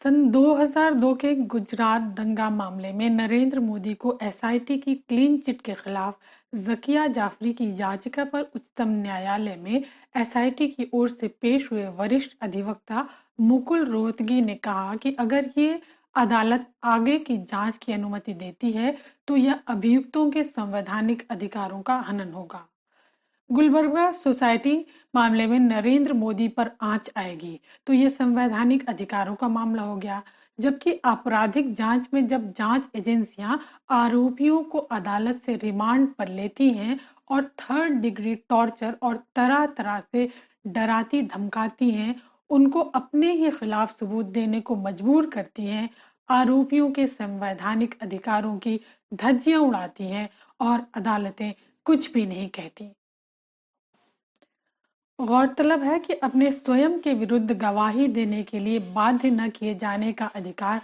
सन 2002 के गुजरात दंगा मामले में नरेंद्र मोदी को एसआईटी की क्लीन चिट के खिलाफ ज़किया जाफरी की याचिका पर उच्चतम न्यायालय में एसआईटी की ओर से पेश हुए वरिष्ठ अधिवक्ता मुकुल रोहतगी ने कहा कि अगर ये अदालत आगे की जांच की अनुमति देती है तो यह अभियुक्तों के संवैधानिक अधिकारों का हनन होगा। गुलबर्गा सोसाइटी मामले में नरेंद्र मोदी पर आंच आएगी तो ये संवैधानिक अधिकारों का मामला हो गया, जबकि आपराधिक जांच में जब जांच एजेंसियां आरोपियों को अदालत से रिमांड पर लेती हैं और थर्ड डिग्री टॉर्चर और तरह तरह से डराती धमकाती हैं, उनको अपने ही खिलाफ सबूत देने को मजबूर करती हैं, आरोपियों के संवैधानिक अधिकारों की धज्जियां उड़ाती हैं और अदालतें कुछ भी नहीं कहती। गौरतलब है कि अपने स्वयं के विरुद्ध गवाही देने के लिए बाध्य न किए जाने का अधिकार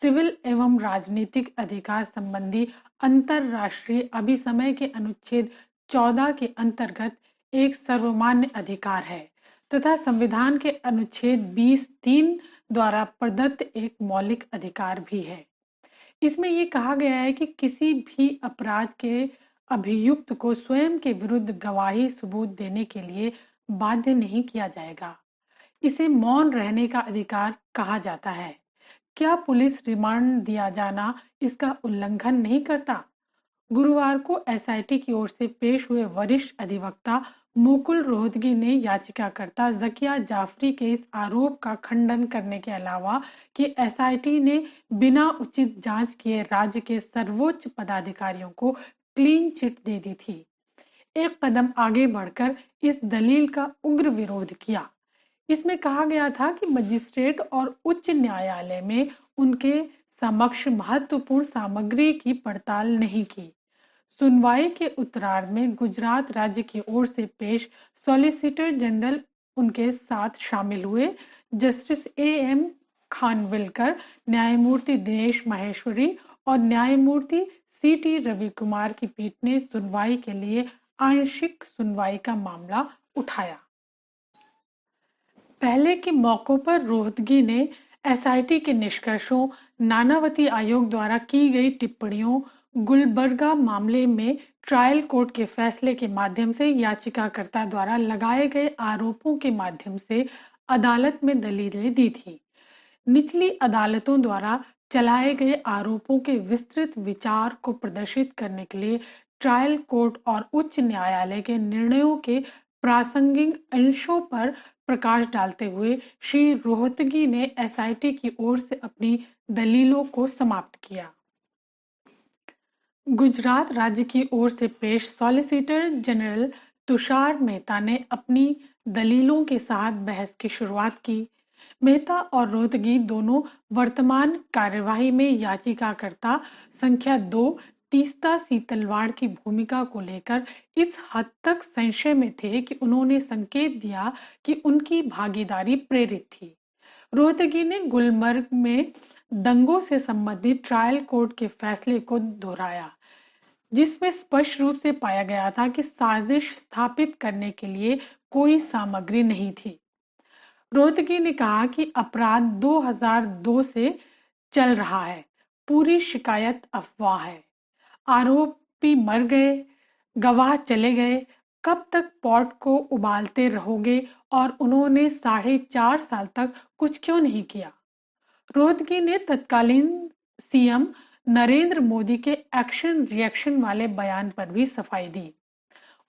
सिविल एवं राजनीतिक अधिकार संबंधी अंतरराष्ट्रीय अभिसमय के अनुच्छेद 14 के अंतर्गत एक सर्वमान्य अधिकार है तथा संविधान के अनुच्छेद 20(3) द्वारा प्रदत्त एक मौलिक अधिकार भी है। इसमें ये कहा गया है कि किसी भी अपराध के अभियुक्त को स्वयं के विरुद्ध गवाही सबूत देने के लिए बाध्य नहीं किया जाएगा। इसे मौन रहने का अधिकार कहा जाता है। क्या पुलिस रिमांड दिया जाना इसका उल्लंघन नहीं करता? गुरुवार को एसआईटी की ओर से पेश हुए वरिष्ठ अधिवक्ता मुकुल रोहतगी ने याचिकाकर्ता ज़किया जाफरी के इस आरोप का खंडन करने के अलावा कि एसआईटी ने बिना उचित जांच किए राज्य के सर्वोच्च पदाधिकारियों को क्लीन चिट दे दी थी, एक कदम आगे बढ़कर इस दलील का उग्र विरोध किया। इसमें कहा गया था कि मजिस्ट्रेट और उच्च न्यायालय में उनके समक्ष महत्वपूर्ण सामग्री की पड़ताल नहीं की। सुनवाई के उत्तरार्ध में गुजरात राज्य की ओर से पेश सॉलिसिटर जनरल उनके साथ शामिल हुए। जस्टिस एएम खानविलकर, न्यायमूर्ति दिनेश माहेश्वरी और न्यायमूर्ति सीटी रविकुमार की पीठ ने सुनवाई के लिए आंशिक सुनवाई का मामला उठाया। पहले के मौकों पर रोहतगी ने एसआईटी के निष्कर्षों, नानावती आयोग द्वारा की गई टिप्पणियों, गुलबर्गा मामले में ट्रायल कोर्ट के फैसले के माध्यम से याचिकाकर्ता द्वारा लगाए गए आरोपों के माध्यम से अदालत में दलीलें दी थी। निचली अदालतों द्वारा चलाए गए आरोपों के विस्तृत विचार को प्रदर्शित करने के लिए ट्रायल कोर्ट और उच्च न्यायालय के निर्णयों के प्रासंगिक अंशों पर प्रकाश डालते हुए श्री रोहतगी ने एसआईटी की ओर से अपनी दलीलों को समाप्त किया। गुजरात राज्य की ओर से पेश सॉलिसिटर जनरल तुषार मेहता ने अपनी दलीलों के साथ बहस की शुरुआत की। मेहता और रोहतगी दोनों वर्तमान कार्यवाही में याचिकाकर्ता संख्या 2 तीस्ता सीतलवाड़ की भूमिका को लेकर इस हद तक संशय में थे कि उन्होंने संकेत दिया कि उनकी भागीदारी प्रेरित थी। रोहतगी ने गुलमर्ग में दंगों से संबंधित ट्रायल कोर्ट के फैसले को दोहराया, जिसमें स्पष्ट रूप से पाया गया था कि साजिश स्थापित करने के लिए कोई सामग्री नहीं थी। रोहतगी ने कहा कि अपराध 2002 से चल रहा है, पूरी शिकायत अफवाह है, आरोपी मर गए, गवाह चले गए, कब तक पॉट को उबालते रहोगे और उन्होंने 4.5 साल तक कुछ क्यों नहीं किया। रोहतगी ने तत्कालीन सीएम नरेंद्र मोदी के एक्शन रिएक्शन वाले बयान पर भी सफाई दी।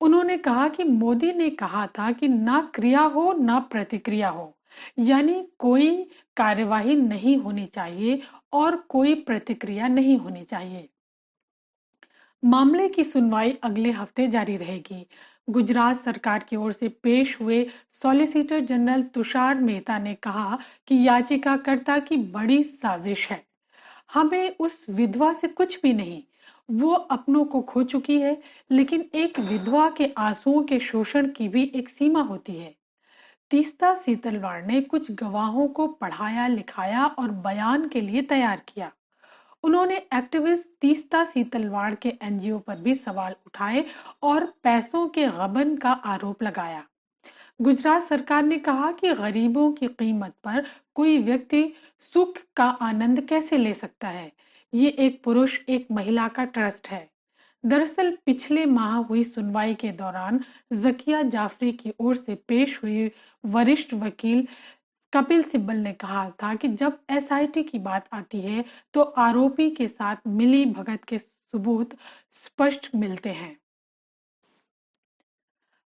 उन्होंने कहा कि मोदी ने कहा था कि ना क्रिया हो ना प्रतिक्रिया हो, यानी कोई कार्यवाही नहीं होनी चाहिए और कोई प्रतिक्रिया नहीं होनी चाहिए। मामले की सुनवाई अगले हफ्ते जारी रहेगी। गुजरात सरकार की ओर से पेश हुए सॉलिसिटर जनरल तुषार मेहता ने कहा कि याचिकाकर्ता की बड़ी साजिश है। हमें उस विधवा से कुछ भी नहीं, वो अपनों को खो चुकी है, लेकिन एक विधवा के आंसुओं के शोषण की भी एक सीमा होती है। तीस्ता सीतलवाड़ ने कुछ गवाहों को पढ़ाया, लिखाया और बयान के लिए तैयार किया। उन्होंने एक्टिविस्ट तीस्ता सीतलवाड़ के एनजीओ पर भी सवाल उठाए और पैसों के गबन का आरोप लगाया। गुजरात सरकार ने कहा कि गरीबों की कीमत पर कोई व्यक्ति सुख का आनंद कैसे ले सकता है। ये एक पुरुष एक महिला का ट्रस्ट है। दरअसल पिछले माह हुई सुनवाई के दौरान जकिया जाफरी की ओर से पेश हुई वरिष्ठ वकील कपिल सिब्बल ने कहा था कि जब एसआईटी की बात आती है तो आरोपी के साथ मिली भगत के सबूत स्पष्ट मिलते हैं।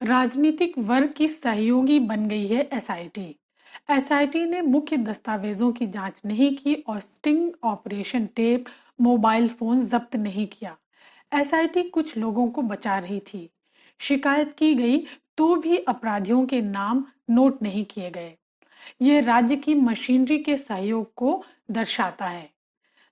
राजनीतिक वर्ग की सहयोगी बन गई है एसआईटी। एसआईटी ने मुख्य दस्तावेजों की जांच नहीं की और sting operation tape, mobile phone जब्त नहीं किया। एसआईटी कुछ लोगों को बचा रही थी। शिकायत की गई तो भी अपराधियों के नाम नोट नहीं किए गए। यह राज्य की मशीनरी के सहयोग को दर्शाता है।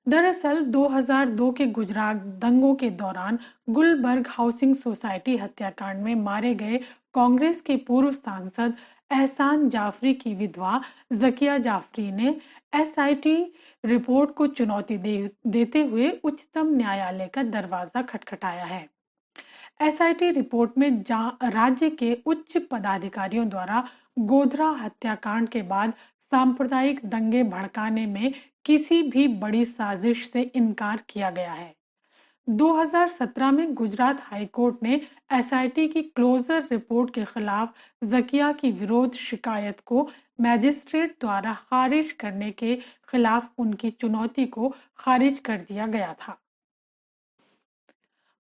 दरअसल 2002 के गुजरात दंगों के दौरान गुलबर्ग हाउसिंग सोसाइटी हत्याकांड में मारे गए कांग्रेस के पूर्व सांसद एहसान जाफरी की विधवा जकिया जाफरी ने एसआईटी रिपोर्ट को चुनौती देते हुए उच्चतम न्यायालय का दरवाजा खटखटाया है। एसआईटी रिपोर्ट में राज्य के उच्च पदाधिकारियों द्वारा गोधरा हत्याकांड के बाद सांप्रदायिक दंगे भड़काने में किसी भी बड़ी साजिश से इनकार किया गया है। 2017 में गुजरात हाईकोर्ट ने एसआईटी की क्लोजर रिपोर्ट के खिलाफ जकिया की विरोध शिकायत को मैजिस्ट्रेट द्वारा खारिज करने के खिलाफ उनकी चुनौती को खारिज कर दिया गया था।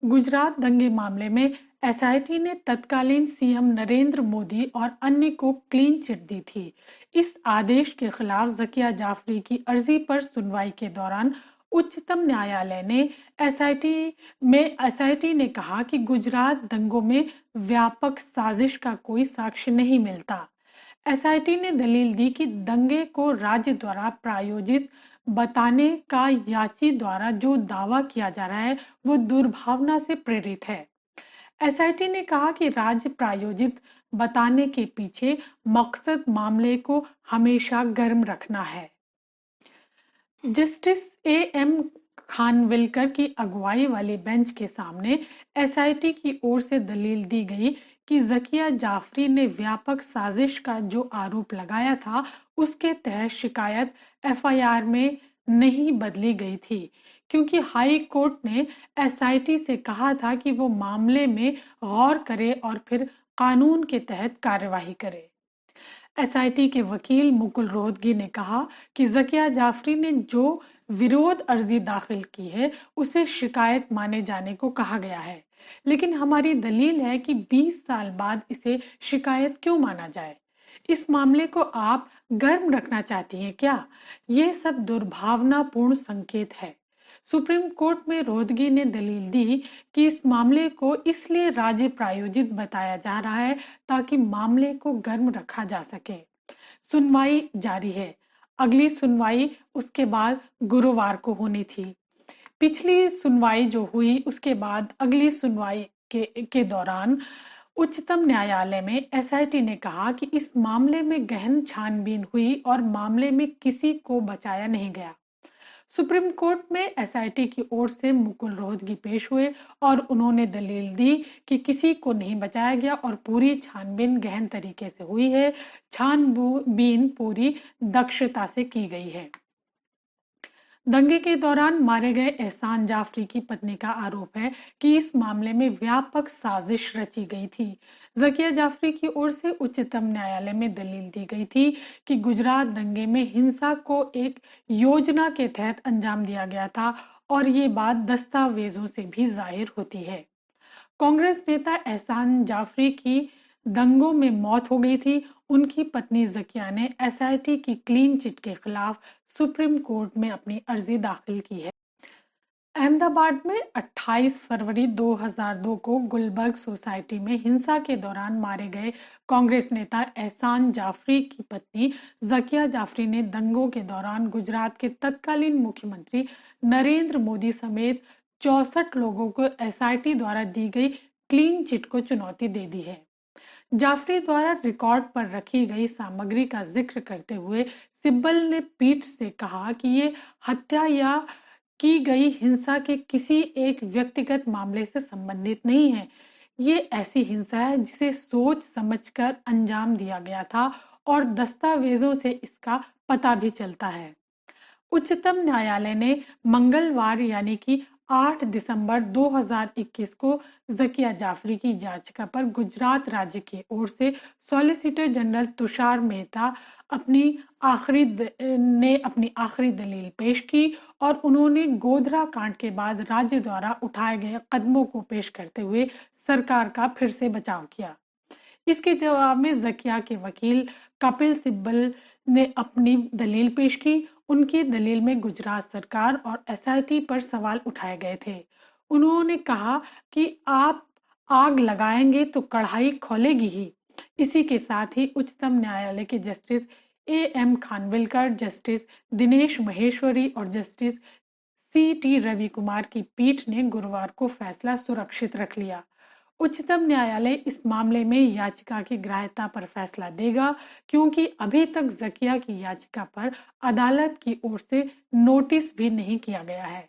गुजरात दंगे मामले में एसआईटी ने तत्कालीन सीएम नरेंद्र मोदी और अन्य को क्लीन चिट दी थी। इस आदेश के खिलाफ जकिया जाफरी की अर्जी पर सुनवाई के दौरान उच्चतम न्यायालय ने एसआईटी ने कहा कि गुजरात दंगों में व्यापक साजिश का कोई साक्ष्य नहीं मिलता। एसआईटी ने दलील दी कि दंगे को राज्य द्वारा प्रायोजित बताने का याची द्वारा जो दावा किया जा रहा है वो दुर्भावना से प्रेरित है। एसआईटी ने कहा कि राज्य प्रायोजित बताने के पीछे मकसद मामले को हमेशा गर्म रखना है। जस्टिस एएम खानविलकर की अगुवाई वाली बेंच के सामने एसआईटी की ओर से दलील दी गई कि जकिया जाफरी ने व्यापक साजिश का जो आरोप लगाया था उसके तहत शिकायत एफआईआर में नहीं बदली गई थी, क्योंकि हाई कोर्ट ने एसआईटी से कहा था कि वो मामले में गौर करे और फिर कानून के तहत कार्यवाही करे। एसआईटी के वकील मुकुल रोहतगी ने कहा कि जकिया जाफरी ने जो विरोध अर्जी दाखिल की है उसे शिकायत माने जाने को कहा गया है, लेकिन हमारी दलील है कि 20 साल बाद इसे शिकायत क्यों माना जाए। इस मामले को आप गर्म रखना चाहती हैं क्या? ये सब दुर्भावनापूर्ण संकेत है। सुप्रीम कोर्ट में रोहतगी ने दलील दी कि इस मामले को इसलिए राज्य प्रायोजित बताया जा रहा है ताकि मामले को गर्म रखा जा सके। सुनवाई जारी है। अगली सुनवाई उसके बाद गुरुवार को होनी थी। पिछली सुनवाई जो हुई उसके बाद अगली सुनवाई के दौरान उच्चतम न्यायालय में एसआईटी ने कहा कि इस मामले में गहन छानबीन हुई और मामले में किसी को बचाया नहीं गया। सुप्रीम कोर्ट में एसआईटी की ओर से मुकुल रोहतगी पेश हुए और उन्होंने दलील दी कि किसी को नहीं बचाया गया और पूरी छानबीन गहन तरीके से हुई है। छानबीन पूरी दक्षता से की गई है। दंगे के दौरान मारे गए एहसान जाफरी की पत्नी का आरोप है कि इस मामले में व्यापक साजिश रची गई थी। जकिया जाफरी की ओर से उच्चतम न्यायालय में दलील दी गई थी कि गुजरात दंगे में हिंसा को एक योजना के तहत अंजाम दिया गया था और ये बात दस्तावेजों से भी जाहिर होती है। कांग्रेस नेता एहसान जाफरी की दंगों में मौत हो गई थी। उनकी पत्नी जकिया ने एसआईटी की क्लीन चिट के खिलाफ सुप्रीम कोर्ट में अपनी अर्जी दाखिल की है। अहमदाबाद में 28 फरवरी 2002 को गुलबर्ग सोसाइटी में हिंसा के दौरान मारे गए कांग्रेस नेता एहसान जाफरी की पत्नी जकिया जाफरी ने दंगों के दौरान गुजरात के तत्कालीन मुख्यमंत्री नरेंद्र मोदी समेत 64 लोगों को एसआईटी द्वारा दी गई क्लीन चिट को चुनौती दे दी है। जाफरी द्वारा रिकॉर्ड पर रखी गई सामग्री का जिक्र करते हुए सिब्बल ने पीठ से कहा कि ये हत्या या की गई हिंसा के किसी एक व्यक्तिगत मामले से संबंधित नहीं है। ये ऐसी हिंसा है जिसे सोच समझकर अंजाम दिया गया था और दस्तावेजों से इसका पता भी चलता है। उच्चतम न्यायालय ने मंगलवार यानी कि 8 दिसंबर 2021 को ज़किया जाफरी की याचिका पर गुजरात राज्य की ओर से सॉलिसिटर जनरल तुषार मेहता अपनी आखिरी दलील पेश की और उन्होंने गोधरा कांड के बाद राज्य द्वारा उठाए गए कदमों को पेश करते हुए सरकार का फिर से बचाव किया। इसके जवाब में ज़किया के वकील कपिल सिब्बल ने अपनी दलील पेश की। उनकी दलील में गुजरात सरकार और एसआईटी पर सवाल उठाए गए थे। उन्होंने कहा कि आप आग लगाएंगे तो कढ़ाई खोलेगी ही। इसी के साथ ही उच्चतम न्यायालय के justice AM Khanwilkar, justice Dinesh Maheshwari और जस्टिस सीटी रवि कुमार की पीठ ने गुरुवार को फैसला सुरक्षित रख लिया। उच्चतम न्यायालय इस मामले में याचिका की ग्राह्यता पर फैसला देगा, क्योंकि अभी तक ज़किया की याचिका पर अदालत की ओर से नोटिस भी नहीं किया गया है।